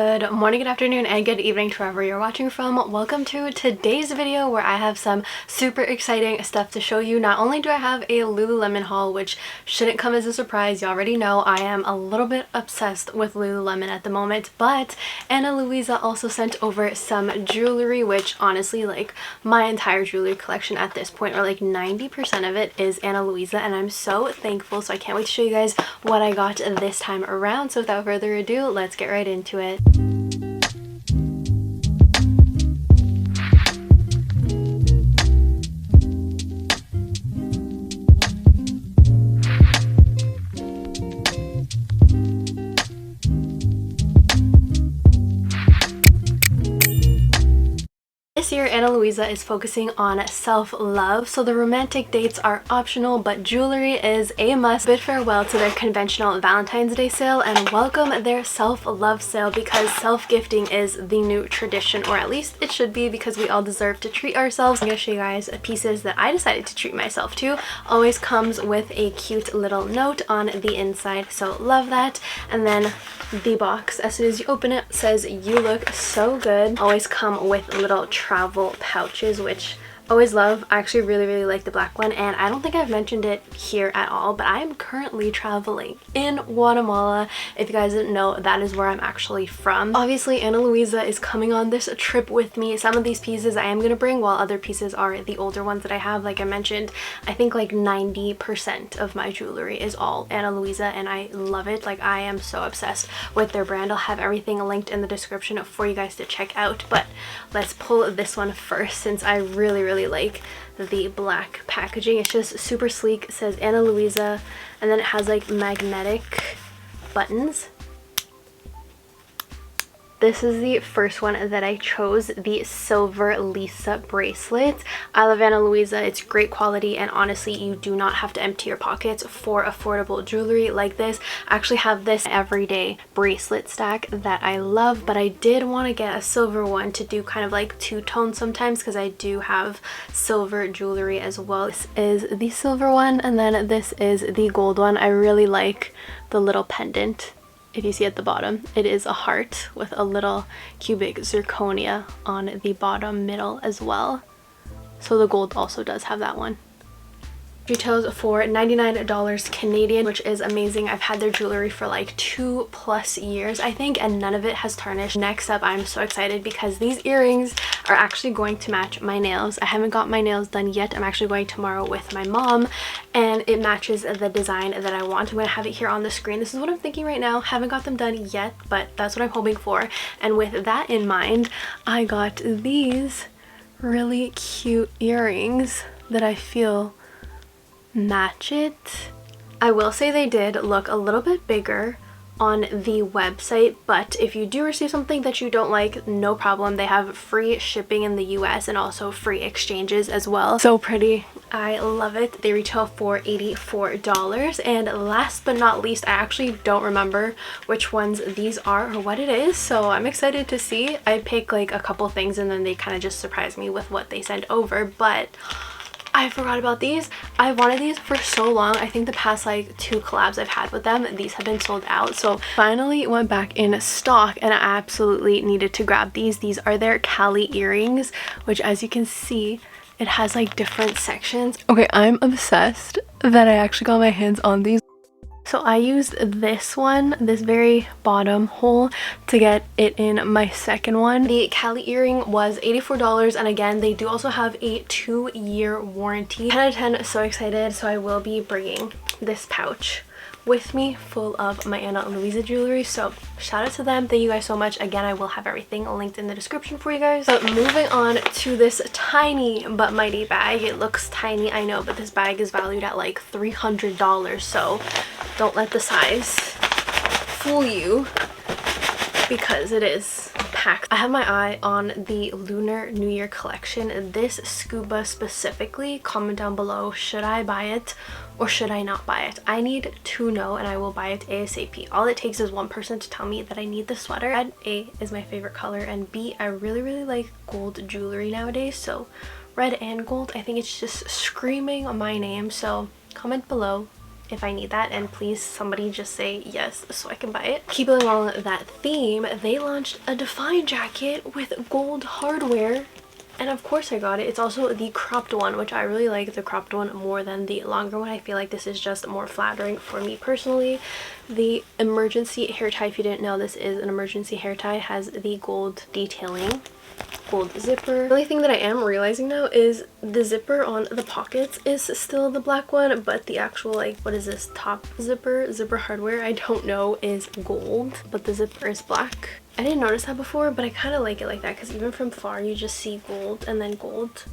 Good morning, good afternoon, and good evening to wherever you're watching from. Welcome to today's video where I have some super exciting stuff to show you. Not only do I have a Lululemon haul, which shouldn't come as a surprise, you already know I am a little bit obsessed with Lululemon at the moment, but Anna Louisa also sent over some jewelry, which honestly, like, my entire jewelry collection at this point, or like 90% of it, is Anna Louisa, and I'm so thankful. So I can't wait to show you guys what I got this time around. So without further ado, let's get right into it. This year, Anna Louisa is focusing on self-love, so the romantic dates are optional, but jewelry is a must. Bid farewell to their conventional Valentine's Day sale and welcome their self-love sale, because self-gifting is the new tradition, or at least it should be, because we all deserve to treat ourselves. I'm going to show you guys pieces that I decided to treat myself to. Always comes with a cute little note on the inside, so love that. And then the box, as soon as you open it, says "You look so good." Always come with little travel pouches, which I always love. I actually really like the black one, and I don't think I've mentioned it here at all, but I am currently traveling in Guatemala. If you guys didn't know, that is where I'm actually from. Obviously, Anna Louisa is coming on this trip with me. Some of these pieces I am going to bring, while other pieces are the older ones that I have. Like I mentioned, I think like 90% of my jewelry is all Anna Louisa, and I love it. Like, I am so obsessed with their brand. I'll have everything linked in the description for you guys to check out, but let's pull this one first, since I really like the black packaging. It's just super sleek. It says Anna Louisa, and then it has like magnetic buttons. This is the first one that I chose, the silver Lisa bracelet. I love Anna Louisa. It's great quality, and honestly, you do not have to empty your pockets for affordable jewelry like this. I actually have this everyday bracelet stack that I love, but I did want to get a silver one to do kind of like two-tone sometimes, because I do have silver jewelry as well. This is the silver one, and then this is the gold one. I really like the little pendant. If you see at the bottom, it is a heart with a little cubic zirconia on the bottom middle as well. So the gold also does have that one. Retails for $99 Canadian, which is amazing. I've had their jewelry for like 2+ years, I think, and none of it has tarnished. Next up, I'm so excited because these earrings are actually going to match my nails. I haven't got my nails done yet. I'm actually going tomorrow with my mom, and it matches the design that I want. I'm going to have it here on the screen. This is what I'm thinking right now. Haven't got them done yet, but that's what I'm hoping for. And with that in mind, I got these really cute earrings that I feel match it. I will say they did look a little bit bigger on the website, but if you do receive something that you don't like, no problem. They have free shipping in the US and also free exchanges as well. So pretty. I love it. They retail for $84. And last but not least, I actually don't remember which ones these are or what it is, so I'm excited to see. I pick like a couple things and then they kind of just surprise me with what they send over, but I forgot about these. I wanted these for so long. I think the past like 2 collabs I've had with them, these have been sold out. So finally went back in stock, and I absolutely needed to grab these. These are their Cali earrings, which, as you can see, it has like different sections. Okay, I'm obsessed that I actually got my hands on these. So I used this one, this very bottom hole, to get it in my second one. The Cali earring was $84, and again, they do also have a 2-year warranty. 10 out of 10, so excited. So I will be bringing this pouch with me full of my Anna Louisa jewelry, so shout out to them. Thank you guys so much. Again, I will have everything linked in the description for you guys. So moving on to this tiny but mighty bag. It looks tiny, I know, but this bag is valued at like $300, so don't let the size fool you, because it is packed. I have my eye on the Lunar New Year collection. This scuba specifically, comment down below, should I buy it or should I not buy it? I need to know, and I will buy it ASAP. All it takes is one person to tell me that I need the sweater. Red, A, is my favorite color, and B, I really like gold jewelry nowadays, so red and gold, I think it's just screaming my name. So comment below if I need that, and please somebody just say yes so I can buy it. Keeping along that theme, they launched a Define jacket with gold hardware, and of course I got it. It's also the cropped one, which I really like the cropped one more than the longer one. I feel like this is just more flattering for me personally. The emergency hair tie, if you didn't know, this is an emergency hair tie, has the gold detailing, gold zipper. The only thing that I am realizing now is the zipper on the pockets is still the black one, but the actual, like, what is this, top zipper hardware, I don't know, is gold, but the zipper is black. I didn't notice that before, but I kind of like it like that because even from far you just see gold and then gold.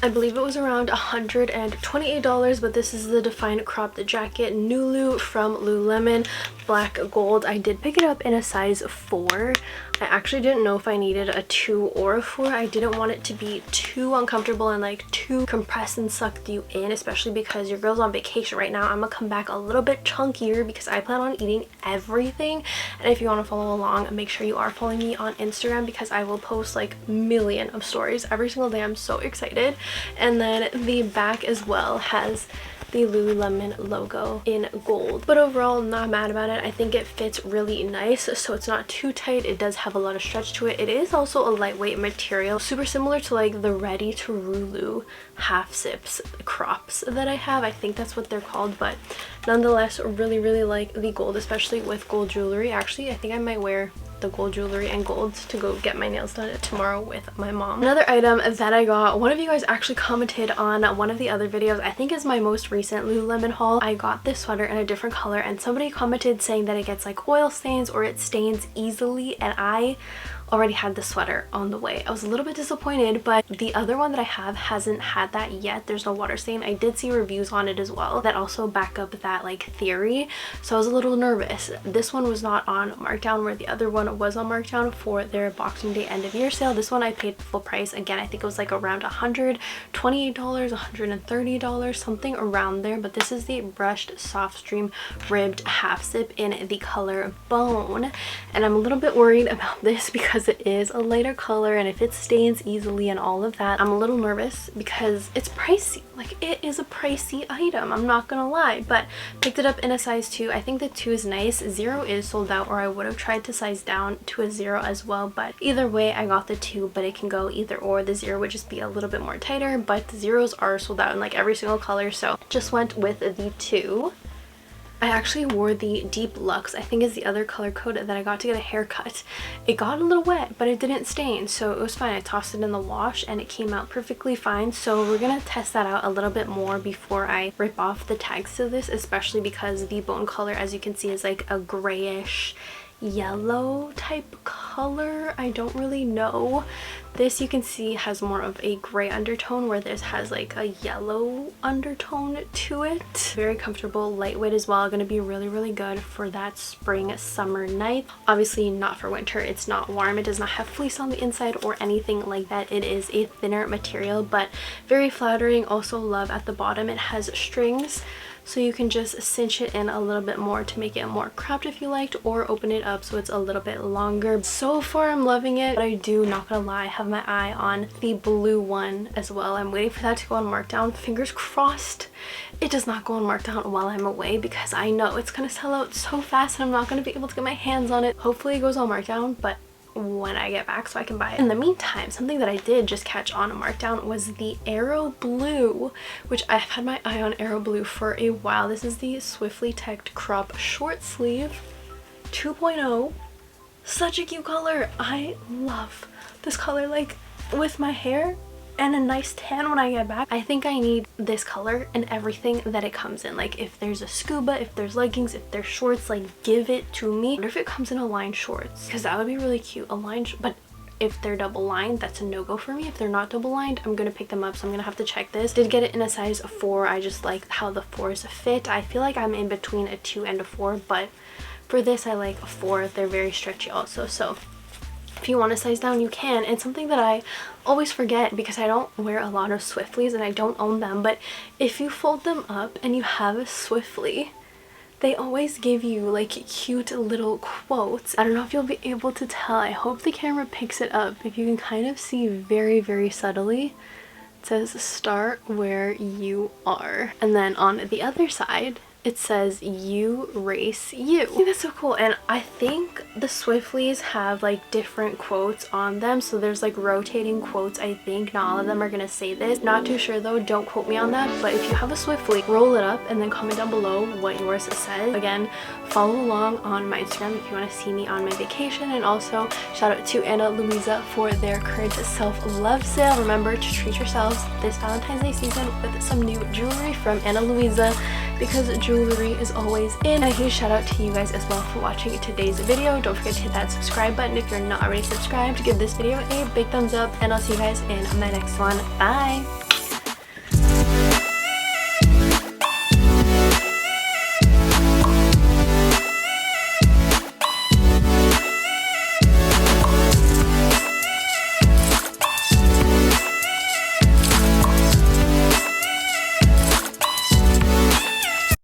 I believe it was around $128, but this is the Define cropped jacket, Nulu from Lululemon, black gold. I did pick it up in a size 4. I actually didn't know if I needed a 2 or a 4. I didn't want it to be too uncomfortable and like too compressed and sucked you in, especially because your girl's on vacation right now. I'm gonna come back a little bit chunkier because I plan on eating everything. And if you want to follow along, make sure you are following me on Instagram because I will post like a million of stories every single day. I'm so excited. And then the back as well has the Lululemon logo in gold, but overall not mad about it. I think it fits really nice, so it's not too tight. It does have a lot of stretch to it. It is also a lightweight material, super similar to like the Ready to Rulu half zips crops that I have. I think that's what they're called, but nonetheless really like the gold, especially with gold jewelry. Actually, I think I might wear the gold jewelry and gold to go get my nails done tomorrow with my mom. Another item that I got, one of you guys actually commented on one of the other videos, I think is my most recent Lululemon haul. I got this sweater in a different color and somebody commented saying that it gets like oil stains or it stains easily, and I already had the sweater on the way. I was a little bit disappointed, but the other one that I have hasn't had that yet. There's no water stain. I did see reviews on it as well that also back up that like theory, so I was a little nervous. This one was not on markdown where the other one was on markdown for their Boxing Day end of year sale. This one I paid full price. Again, I think it was like around $128, $130, something around there, but this is the brushed soft stream ribbed half zip in the color Bone, and I'm a little bit worried about this because it is a lighter color, and if it stains easily and all of that, I'm a little nervous because it's pricey. Like, it is a pricey item, I'm not gonna lie, but picked it up in a size 2. I think the 2 is nice. 0 is sold out, or I would have tried to size down to a 0 as well, but either way I got the 2, but it can go either or. The 0 would just be a little bit more tighter, but the 0s are sold out in like every single color, so just went with the 2. I actually wore the Deep Luxe, I think is the other color code that I got to get a haircut. It got a little wet, but it didn't stain, so it was fine. I tossed it in the wash and it came out perfectly fine. So we're gonna test that out a little bit more before I rip off the tags to this, especially because the bone color, as you can see, is like a grayish yellow type color. I don't really know. This, you can see, has more of a gray undertone, where this has like a yellow undertone to it. Very comfortable, lightweight as well. Gonna be really good for that spring summer night. Obviously not for winter. It's not warm. It does not have fleece on the inside or anything like that. It is a thinner material, but very flattering. Also love at the bottom it has strings, so you can just cinch it in a little bit more to make it more cropped if you liked, or open it up so it's a little bit longer. So far I'm loving it, but I do, not gonna lie, have my eye on the blue one as well. I'm waiting for that to go on markdown. Fingers crossed it does not go on markdown while I'm away, because I know it's gonna sell out so fast and I'm not gonna be able to get my hands on it. Hopefully it goes on markdown, but when I get back so I can buy it. In the meantime, something that I did just catch on a markdown was the Arrow Blue, which I've had my eye on Arrow Blue for a while. This is the Swiftly Teched Crop Short Sleeve 2.0. Such a cute color. I love this color, like with my hair and a nice tan when I get back. I think I need this color in everything that it comes in. Like, if there's a scuba, if there's leggings, if there's shorts, like give it to me. I wonder if it comes in a lined shorts, because that would be really cute. A lined, but if they're double lined, that's a no-go for me. If they're not double lined, I'm gonna pick them up, so I'm gonna have to check this. Did get it in a size 4. I just like how the 4s fit. I feel like I'm in between a 2 and a 4, but for this I like a 4. They're very stretchy also, so if you want to size down, you can. And something that I always forget, because I don't wear a lot of Swiftlys and I don't own them, but if you fold them up and you have a Swiftly, they always give you like cute little quotes. I don't know if you'll be able to tell. I hope the camera picks it up. If you can kind of see very subtly, it says start where you are. And then on the other side, it says you race you. I think that's so cool. And I think the Swiftleys have like different quotes on them, so there's like rotating quotes. I think not all of them are gonna say this, not too sure though, don't quote me on that. But if you have a Swiftly, roll it up and then comment down below what yours says. Again, follow along on my Instagram if you want to see me on my vacation. And also shout out to Anna Louisa for their current self-love sale. Remember to treat yourselves this Valentine's Day season with some new jewelry from Anna Louisa, because jewelry is always in. And a huge shout out to you guys as well for watching today's video. Don't forget to hit that subscribe button if you're not already subscribed. Give this video a big thumbs up, and I'll see you guys in my next one. Bye!